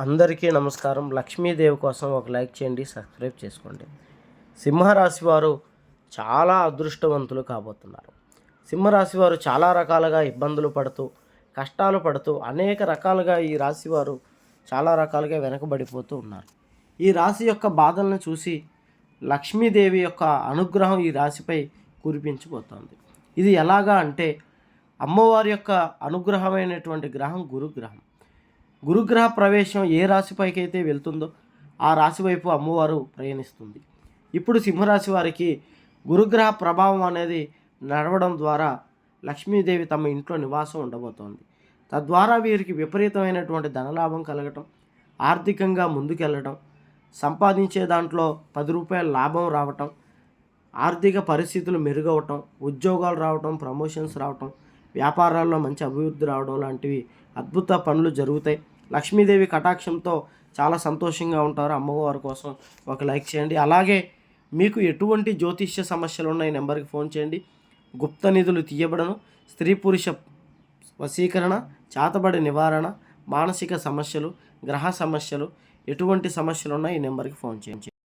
అందరికీ నమస్కారం. లక్ష్మీదేవి కోసం ఒక లైక్ చేయండి, సబ్స్క్రైబ్ చేసుకోండి. సింహరాశి వారు చాలా అదృష్టవంతులు కాబోతున్నారు. సింహరాశి వారు చాలా రకాలుగా ఇబ్బందులు పడుతూ, కష్టాలు పడుతూ, అనేక రకాలుగా ఈ రాశి వారు చాలా రకాలుగా వెనకబడిపోతూ ఉన్నారు. ఈ రాశి యొక్క బాధలను చూసి లక్ష్మీదేవి యొక్క అనుగ్రహం ఈ రాశిపై కురిపించబోతోంది. ఇది ఎలాగా అంటే, అమ్మవారి యొక్క అనుగ్రహమైనటువంటి గ్రహం గురుగ్రహం. గురుగ్రహ ప్రవేశం ఏ రాశిపైకి అయితే వెళ్తుందో ఆ రాశి వైపు అమ్మవారు ప్రయాణిస్తుంది. ఇప్పుడు సింహరాశి వారికి గురుగ్రహ ప్రభావం అనేది నడవడం ద్వారా లక్ష్మీదేవి తమ ఇంట్లో నివాసం ఉండబోతోంది. తద్వారా వీరికి విపరీతమైనటువంటి ధనలాభం కలగటం, ఆర్థికంగా ముందుకెళ్ళడం, సంపాదించే దాంట్లో 10 రూపాయల లాభం రావటం, ఆర్థిక పరిస్థితులు మెరుగవటం, ఉద్యోగాలు రావటం, ప్రమోషన్స్ రావటం, వ్యాపారాల్లో మంచి అభివృద్ధి రావడం లాంటివి అద్భుత పనులు జరుగుతాయి. లక్ష్మీదేవి కటాక్షంతో చాలా సంతోషంగా ఉంటారు. అమ్మవారి కోసం ఒక లైక్ చేయండి. అలాగే మీకు ఎటువంటి జ్యోతిష్య సమస్యలు ఉన్నాయి నెంబర్కి ఫోన్ చేయండి. గుప్త నిధులు తీయబడను, స్త్రీ పురుష వశీకరణ, చేతబడి నివారణ, మానసిక సమస్యలు, గ్రహ సమస్యలు, ఎటువంటి సమస్యలు ఉన్నాయి ఈ నెంబర్కి ఫోన్ చేయండి.